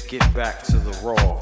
get back to the raw.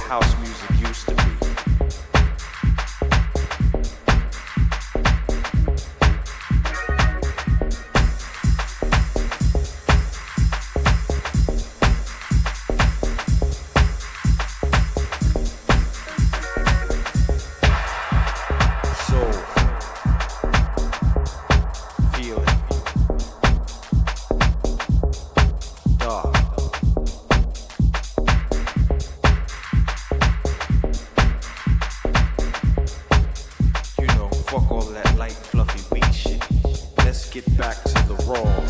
House music used to be. Soul, feeling, dark. Fuck all that light, fluffy, weak shit. Let's get back to the raw.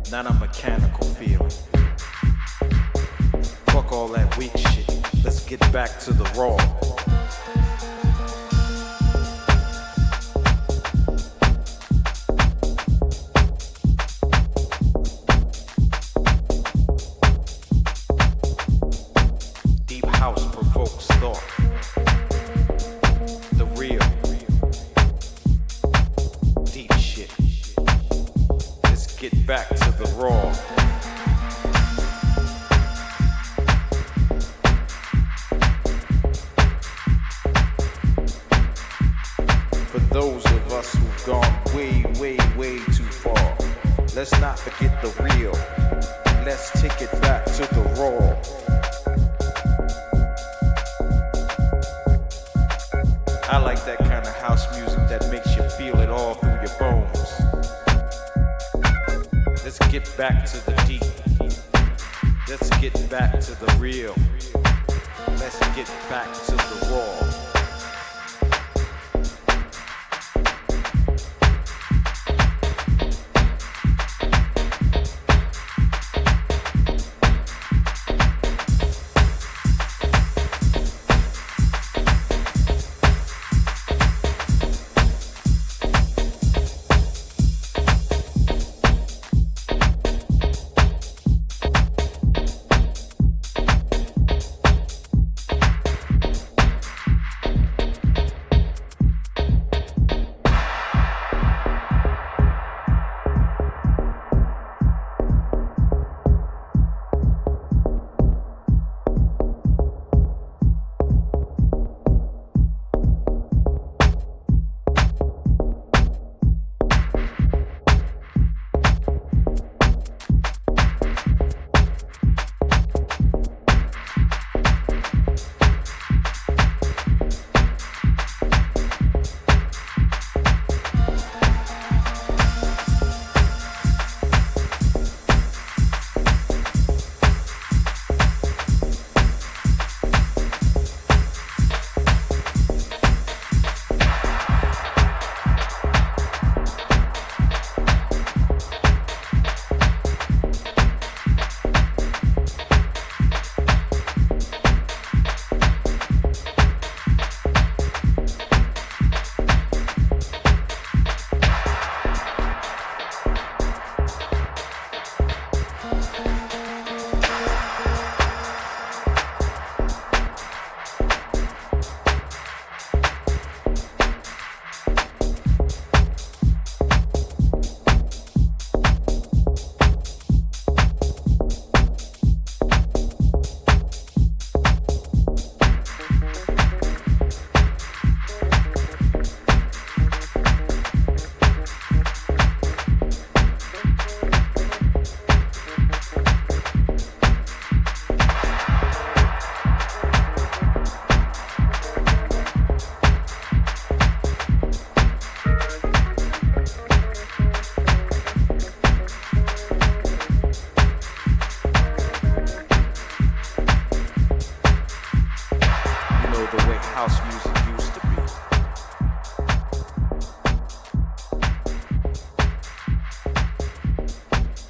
Not a mechanical feeling. Fuck all that weak shit. Let's get back to the raw. Deep house provokes thought. The real. Deep shit. Let's get back to the raw. For those of us who've gone way, way, way too far, let's not forget the real. Let's take it back to the raw. I like that kind of house music that makes you feel it all through your bones. Let's get back to the deep. Let's get back to the real. Let's get back to the raw.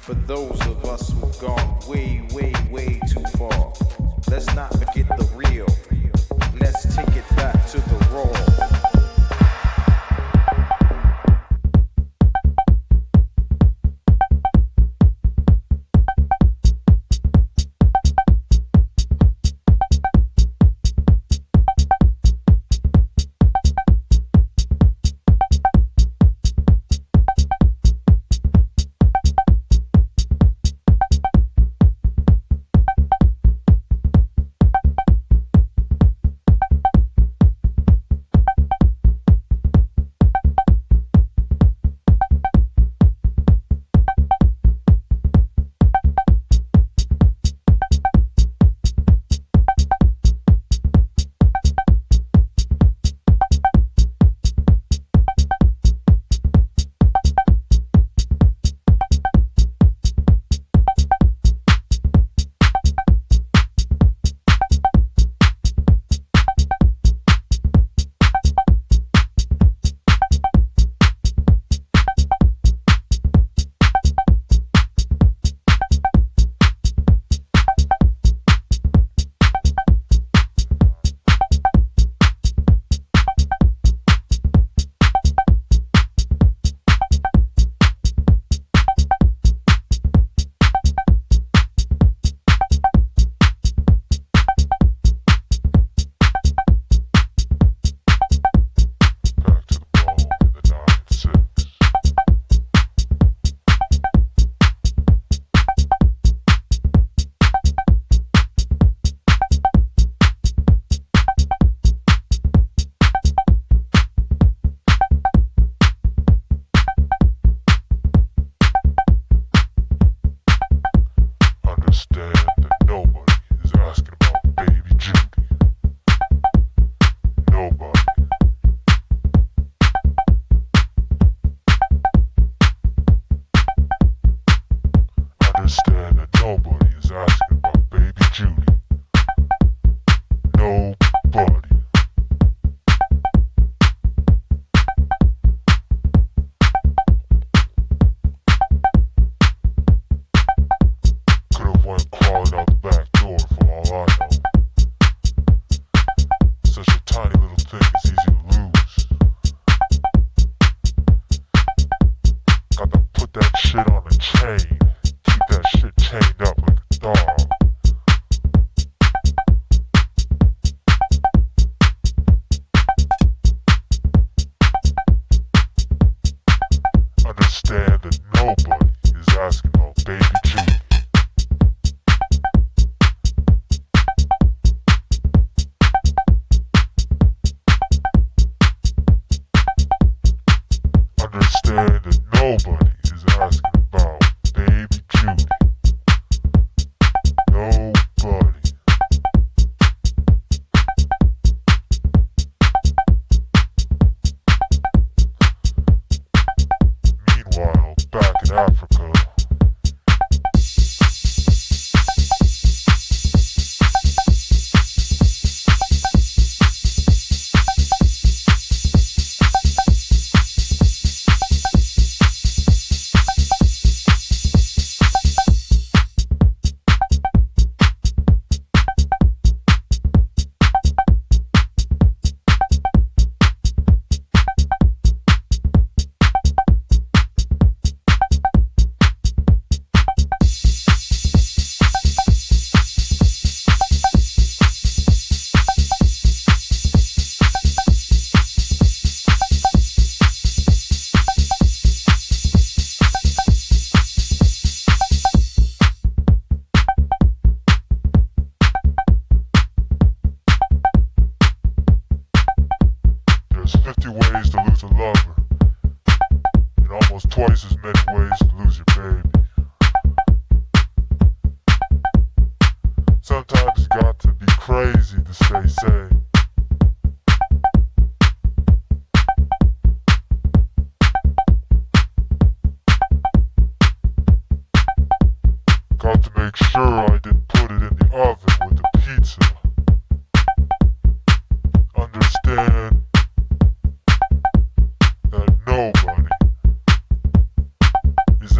For those of us who've gone way, way, way too far, let's not forget the real. Let's take it back to the raw.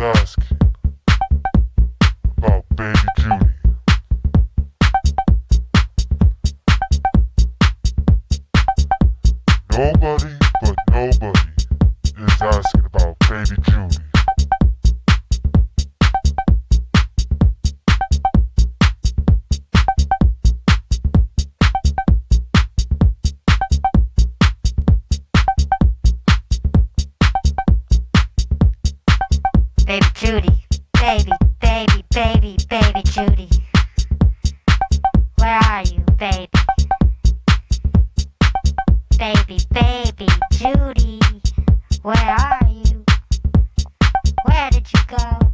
asking Baby Judy, baby, baby, baby, baby Judy. Where are you, baby? Baby, baby Judy. Where are you? Where did you go?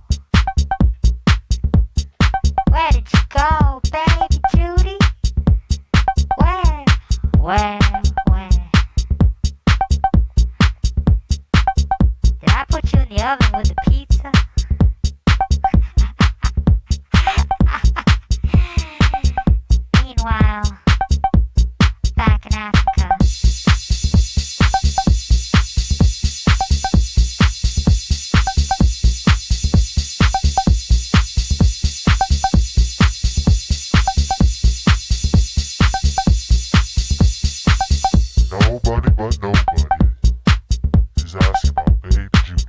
Where did you go, baby Judy? Where? Did I put you in the oven with the pizza? Meanwhile, back in Africa. Nobody but nobody is asking about baby Judy.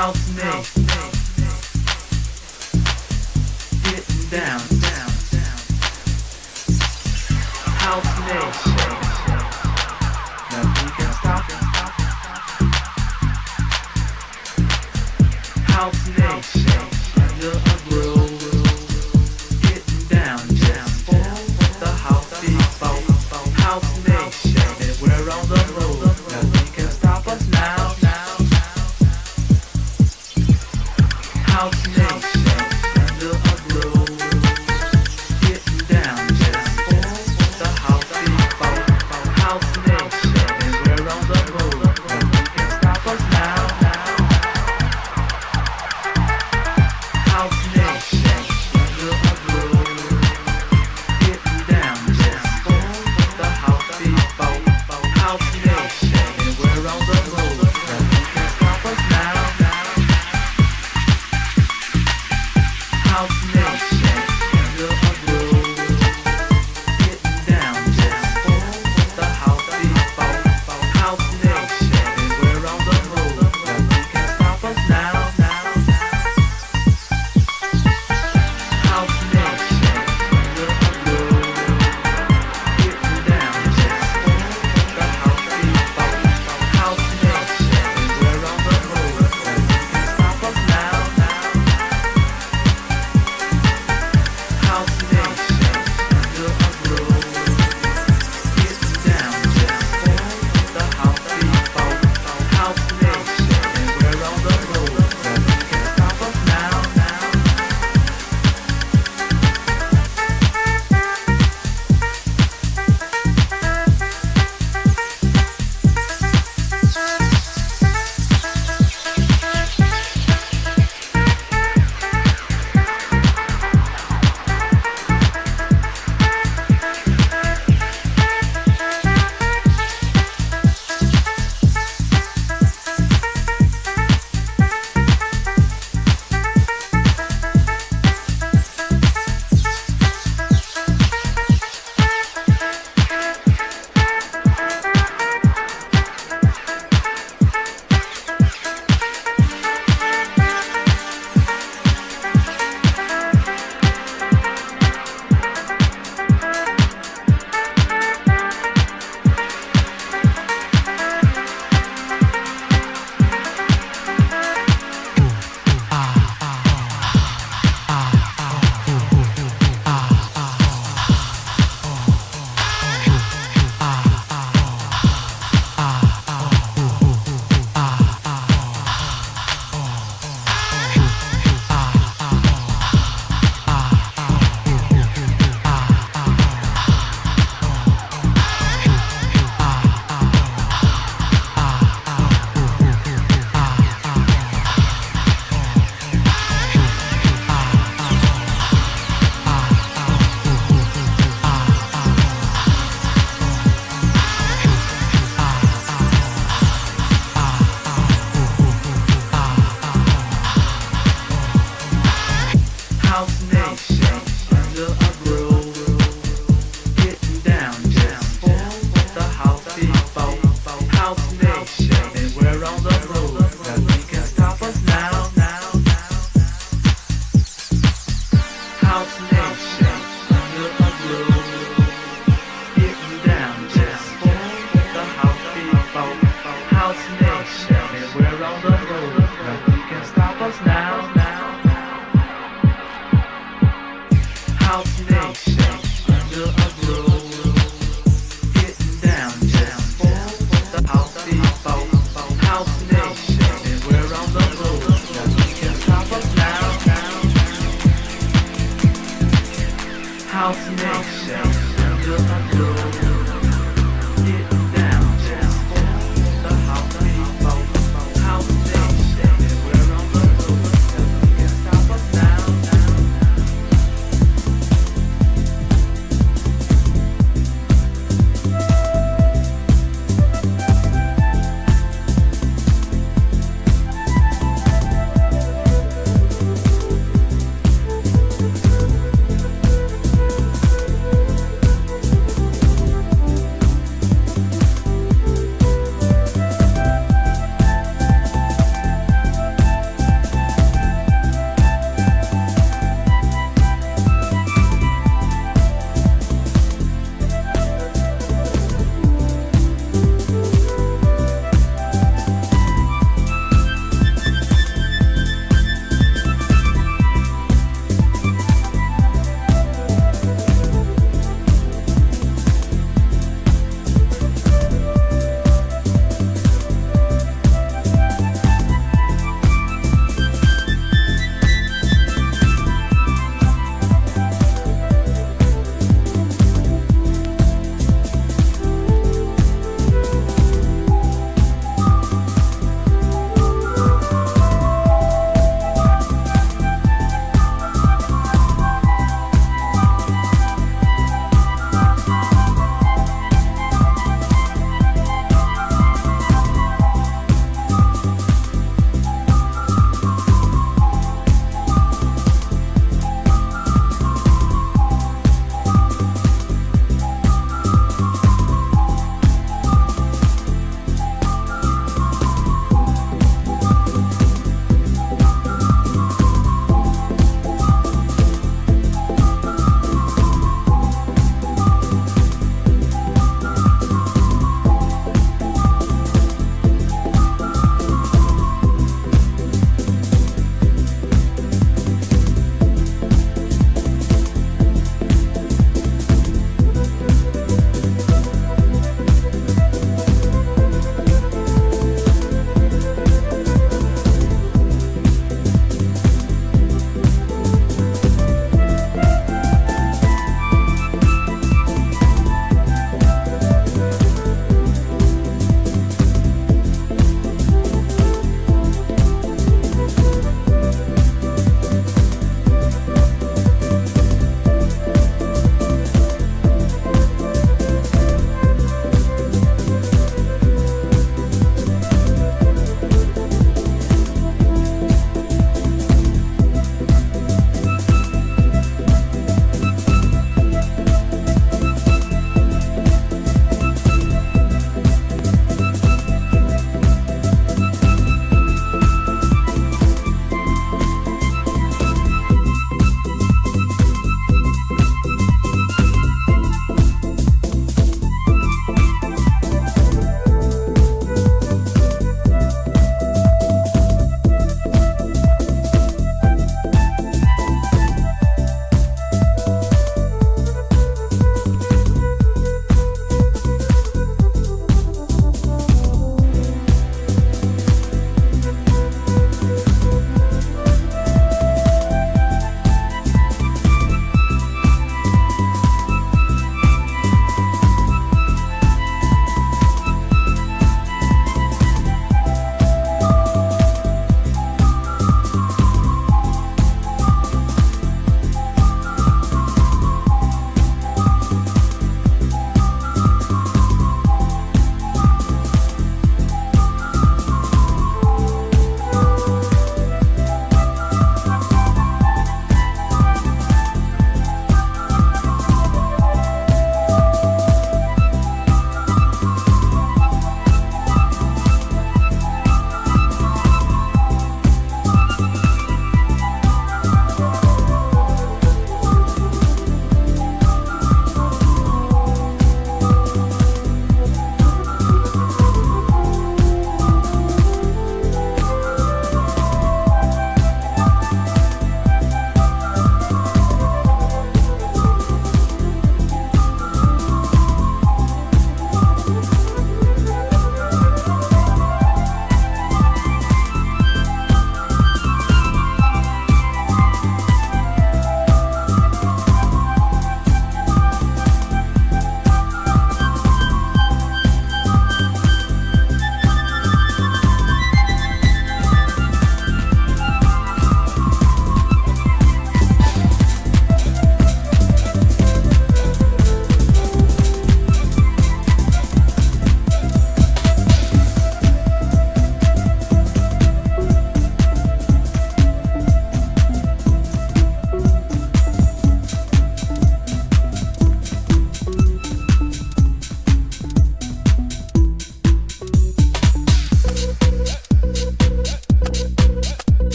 House Nation, getting down, down, down. House Nation, nothing can stop it. House Nation, under a groove, getting down, down, down. The house people, House Nation, and we're on the road. Nothing can stop us now. House Nation, under a groove, getting down, just for the house people. House Nation, and we're on the road. Nothing can stop us now. House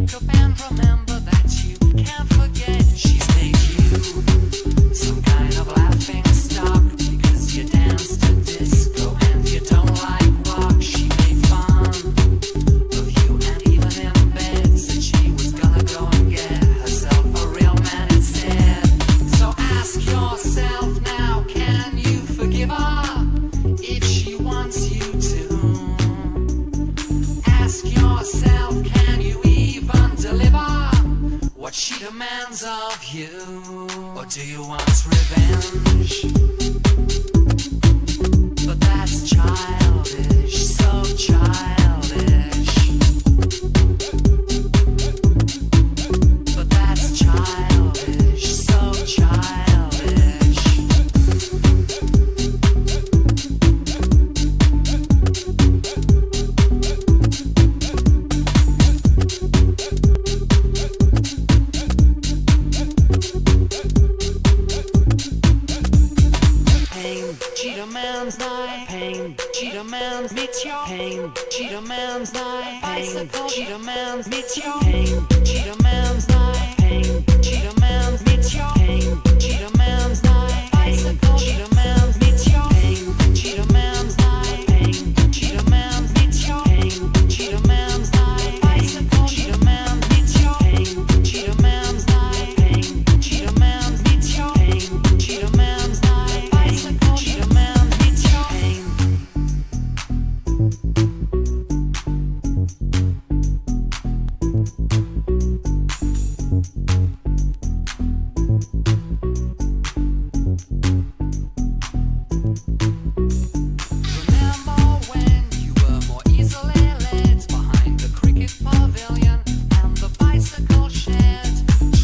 wake up and remember that you can't forget she's made you some kind of laughing stock because you dance to disco and you don't like rock. She made fun of you and even in bed said she was gonna go and get herself a real man instead. So ask yourself now, can you forgive her if she wants you to? Ask yourself, can you even deliver what she demands of you? Or do you want revenge? But that's childish, so childish. But that's childish, so childish. Pain, she demands night. Pain, she demands meet your pain. She demands night. Pain, she demands meet your pain. She demands night. Pain, she demands meet your pain. She demands night. Pain, she demands meet your pain. She demands night. Pain, she demands meet your pain. She demands night. Pain, she demands meet your pain. She demands night. Pain, she demands meet your pain. She demands night. Pain, she demands meet your pain. Remember when you were more easily led behind the cricket pavilion and the bicycle shed,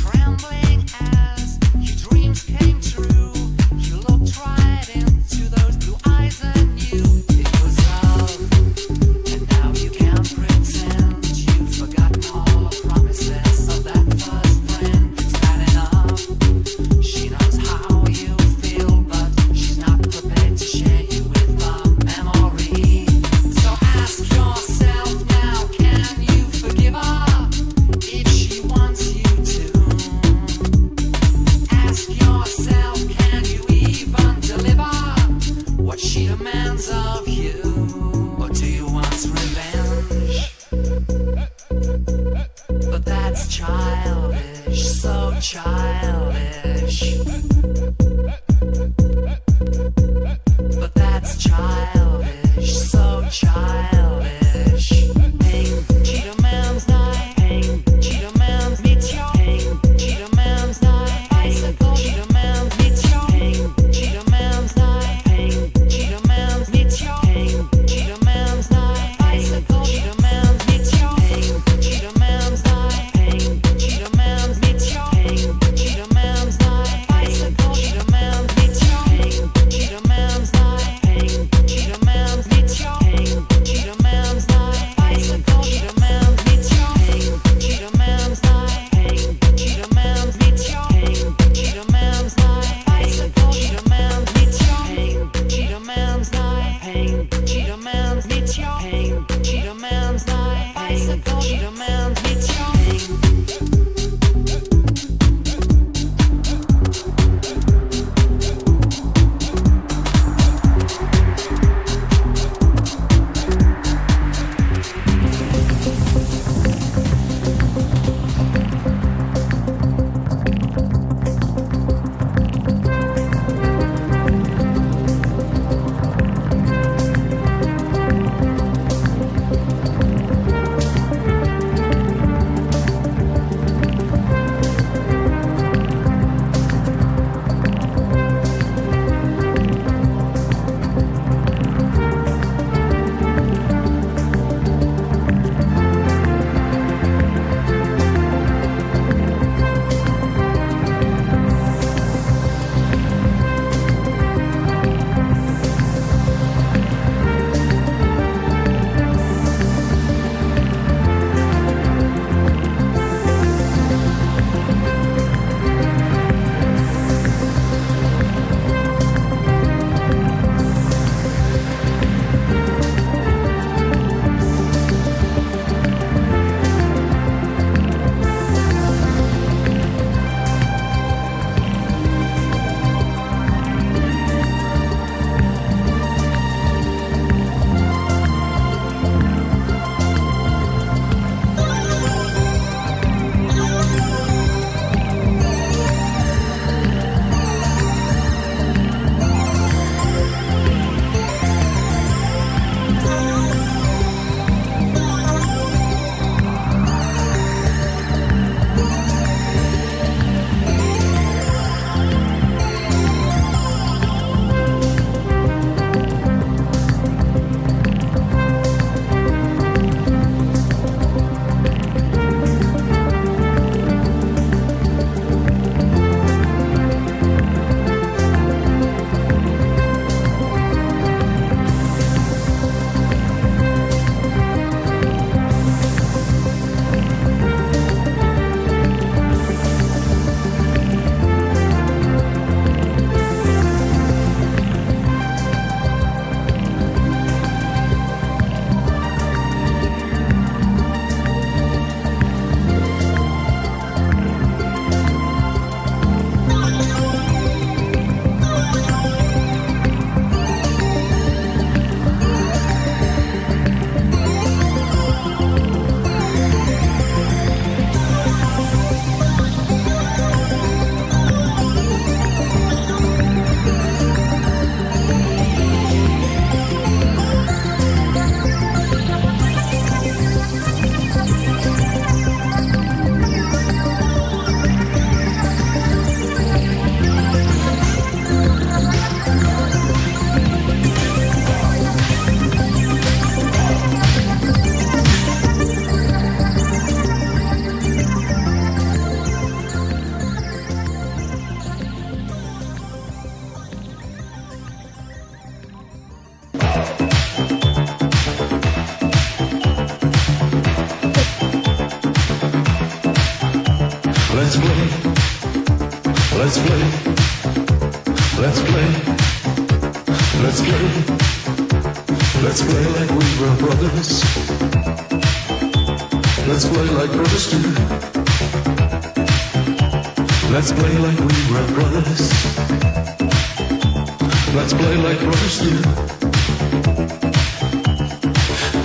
trembling as your dreams came true? You looked right into those blue eyes and knew it was love. And now you can't pretend you've forgotten all the promises of that first friend. It's bad enough. She knows how you feel, but she's not prepared to share you with the memory. So ask yourself now, can you forgive her if she wants you to? Ask yourself, can you even deliver what she demands of you? Or do you want revenge? But that's childish, so childish. But that's childish, so childish. Pain, she demands night. Pain, she demands meet your pain. She demands night. Pain, she demands meet your pain. She demands night. Pain, she demands meet your pain. She demands night. Pain, she demands meet your pain. She demands night. Pain, she demands meet your pain. She demands night. Pain, Let's play. Let's play. Let's play. Let's play. Let's play like we were brothers. Let's play like brothers do. Let's play like we were brothers. Let's play like brothers do.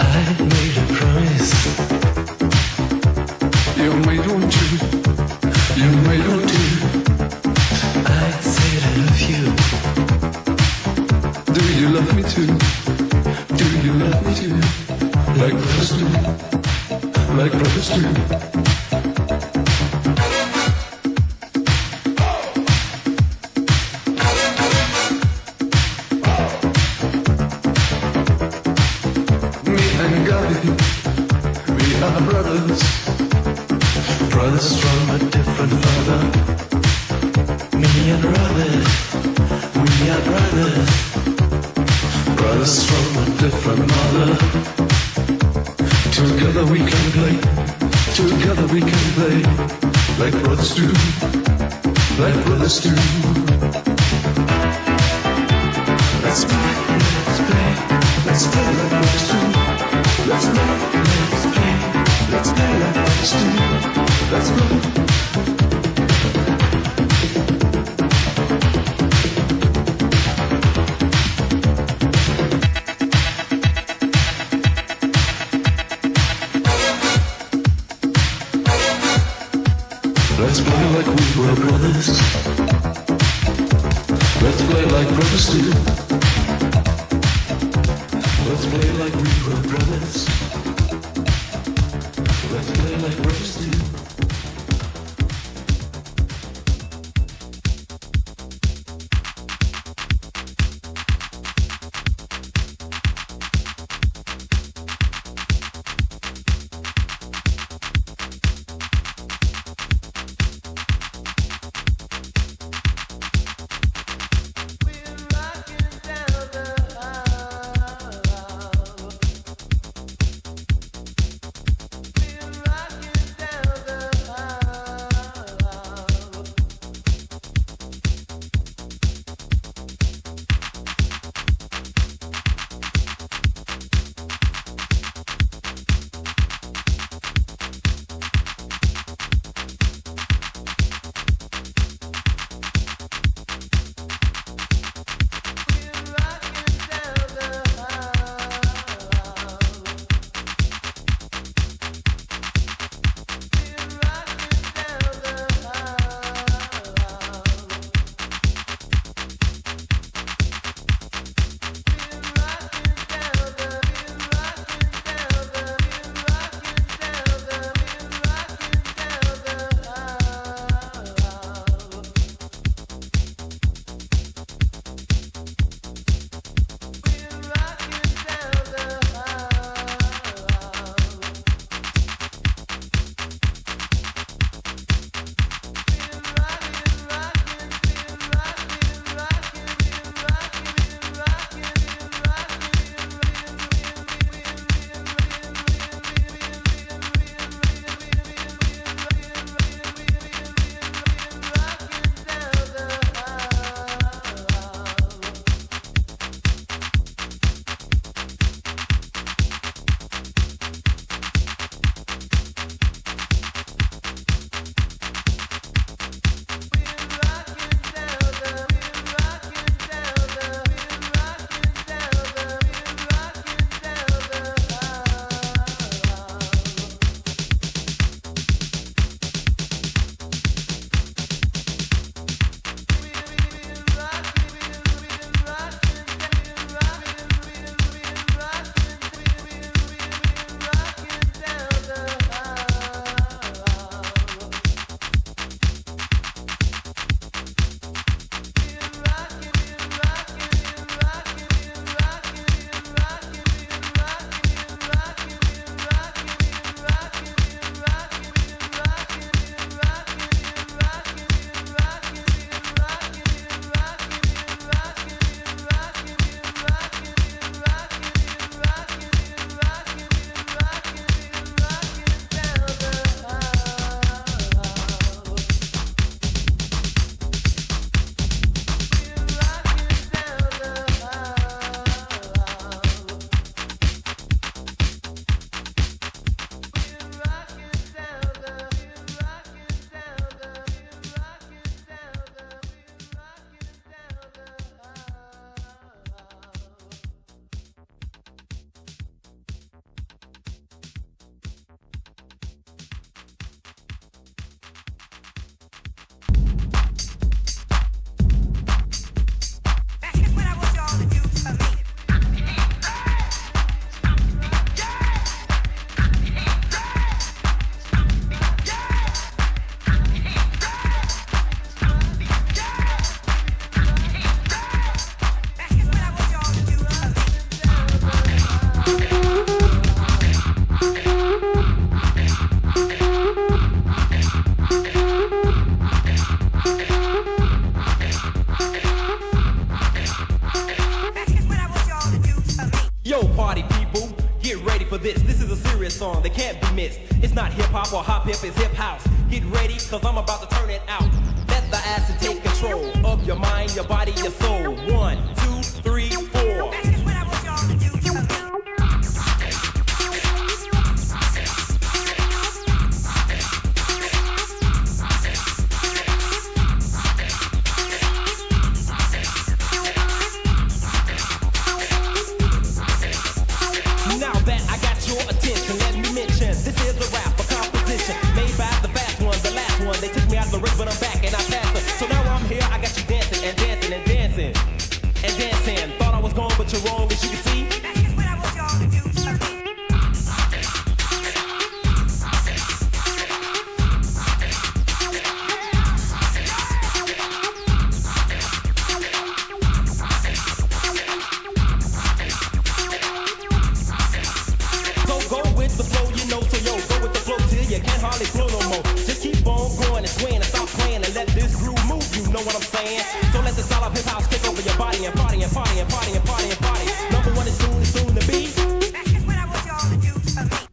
I made a promise. You made one too. You made one too. I said I love you. Do you love me too? Do you love me too? Like brothers do. Like brothers do. Me and Gotti, we are brothers. Brothers from a different father. Me and Robert, we are brothers. Brothers from a different mother. Together we can play. Together we can play. Like brothers do. Like brothers do. Let's play. Let's play. Let's play like brothers do. Let's play. Let's play. Let's play like brothers do. Let's play. Let's play like we were brothers. Let's play like brothers do. Let's play like we were brothers. Let's play like brothers do. Down the is hip house. Get ready, cause I'm about to turn it out. Let the acid take control of your mind, your body, your soul. 1, 2, 3, 4. Now that I got your attention, let me mention this is a rap, a composition made by the fast one, the last one. They took me out the race, but I'm back and I passed it. So now I'm here, I got you dancing and dancing and dancing and dancing. Thought I was gone, but you're wrong, as you can see. That's just what I want y'all to do for me. The flow, you know, so yo, go with the flow till you can't hardly flow no more. Just keep on going and swaying and stop playing and let this groove move, you know what I'm saying? So let the style of hip house take over your body and party and party and party and party and party. Number one is soon to be. That's just what I want y'all to do for me.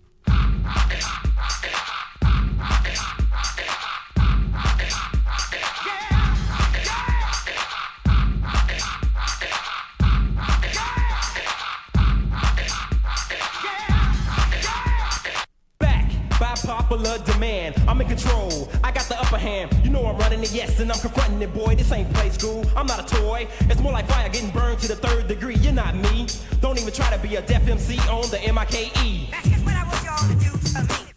Popular demand, I'm in control, I got the upper hand. You know I'm running it, yes, and I'm confronting it, boy. This ain't play school, I'm not a toy. It's more like fire getting burned to the 3rd degree. You're not me, don't even try to be a deaf MC on the MIKE. That's just what I want y'all to do for me.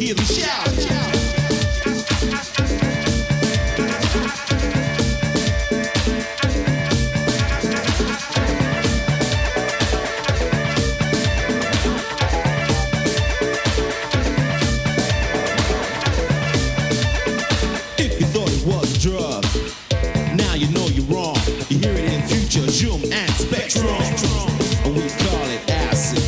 you hear them shout. If you thought it was a drug, now you know you're wrong. You hear it in Future, Zoom, and Spectrum. And we call it acid.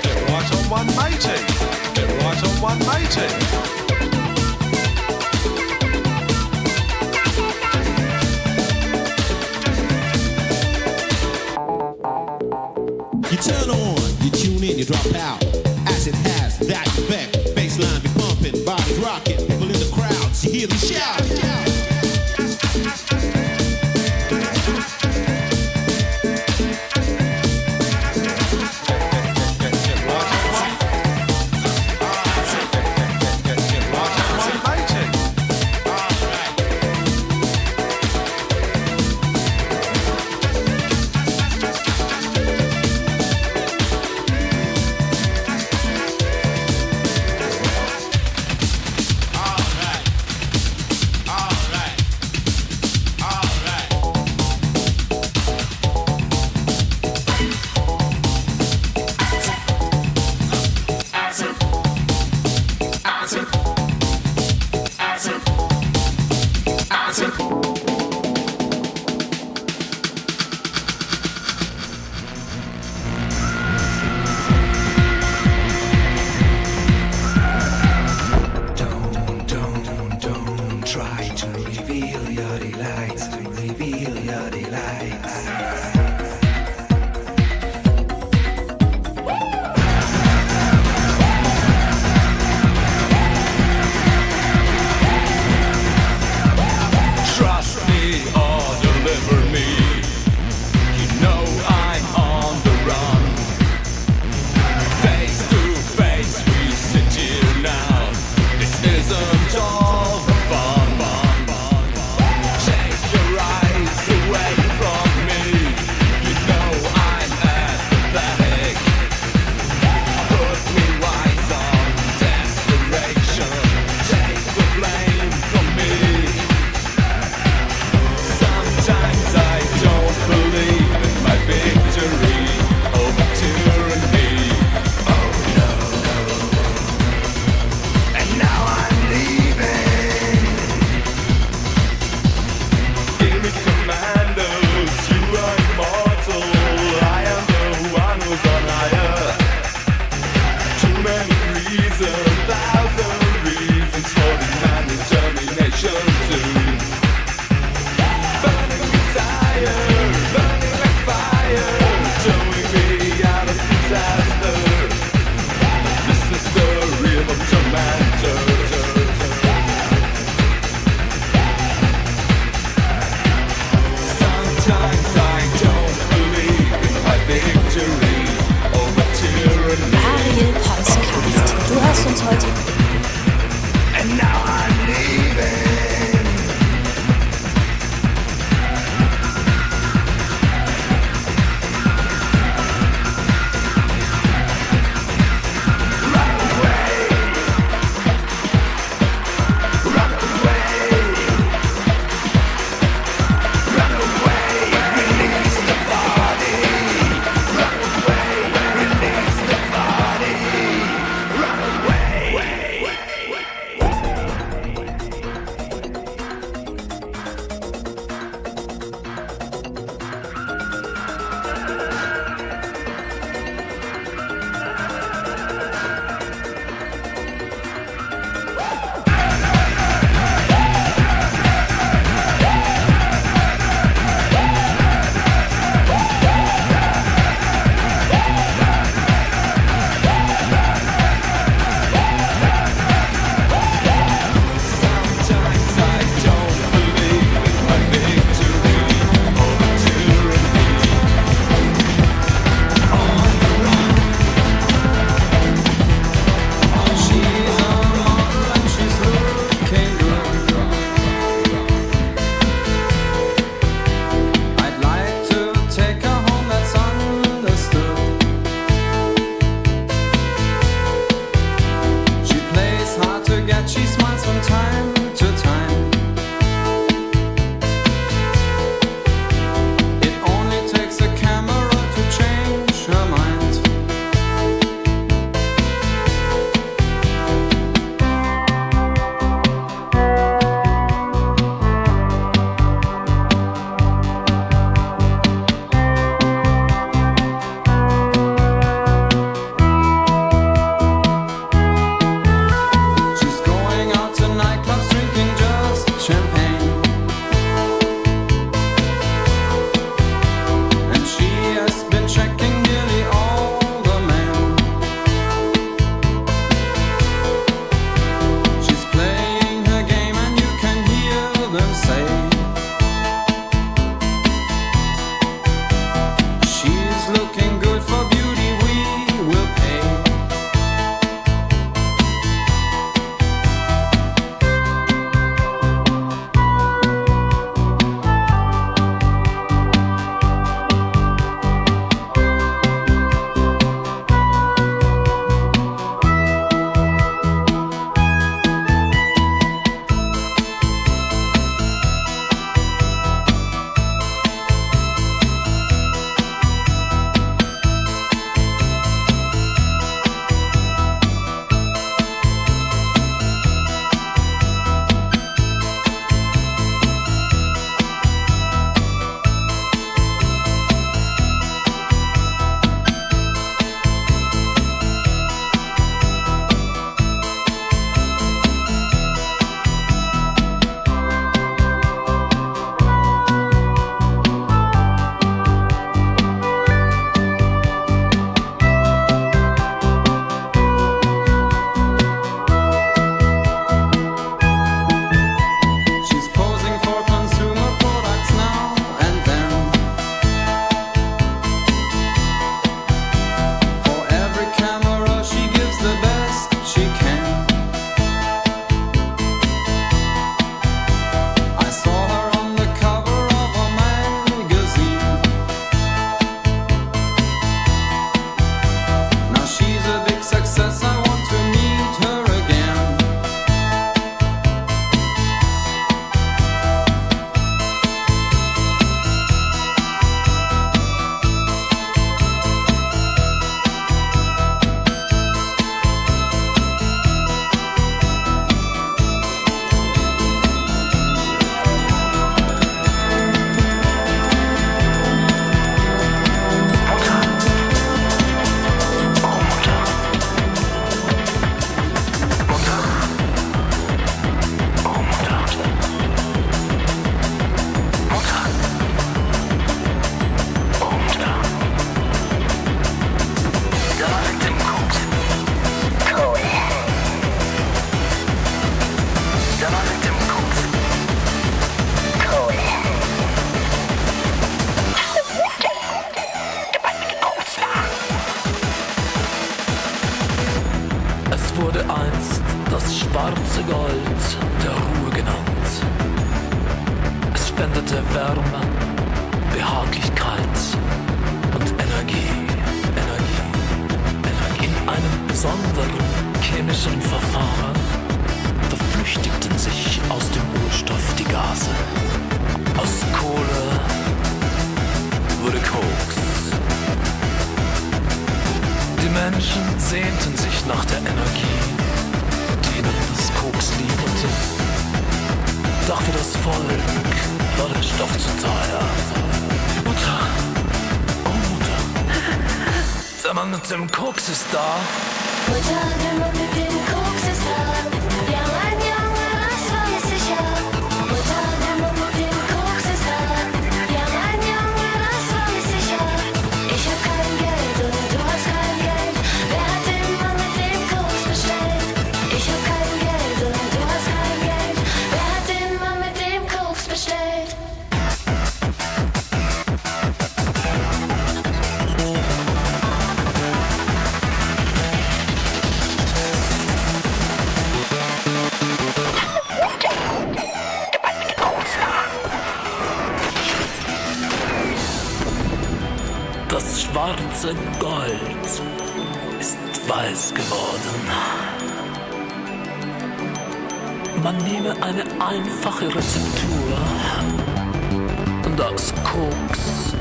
Get right on one, matey. Get right on one, matey. You turn on, you tune in, you drop out. Acid has that effect. Bassline be pumping, bodies rocking. People in the crowds, you hear them shout. das schwarze Gold der Ruhe genannt. Es spendete Wärme, Behaglichkeit und Energie. In einem besonderen chemischen Verfahren verflüchtigten sich aus dem Urstoff die Gase. Aus Kohle wurde Koks. Die Menschen sehnten sich nach der Energie, die ihnen das Koks lieferte. Doch für das Volk war der Stoff zu teuer. Mutter, oh Mutter, der Mann mit dem Koks ist da. Mutter, der Mann mit dem Koks ist da. Ja, mein Junge, das weiß ich ja. Mutter, der Mann mit dem Koks ist da. Ja, mein Junge, das weiß ich ja. Ich hab kein Geld und du hast kein Geld. Wer hat den Mann mit dem Koks bestellt? Ich hab kein Geld und du hast kein Geld. Wer hat den Mann mit dem Koks bestellt? Das schwarze Gold ist weiß geworden. Man nehme eine einfache Rezeptur und aus Koks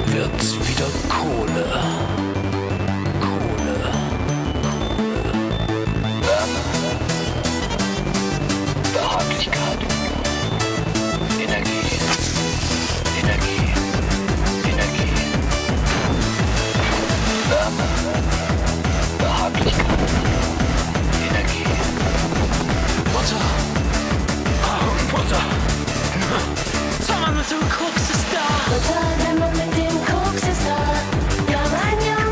wird wieder Kohle. Wärme, Behaglichkeit, Energie. Wärme, Behaglichkeit, Energie. Mutter, oh Mutter, der Mann mit dem Koks ist da. Mutter, der Mann mit dem Koks ist da. Ja, mein Junge.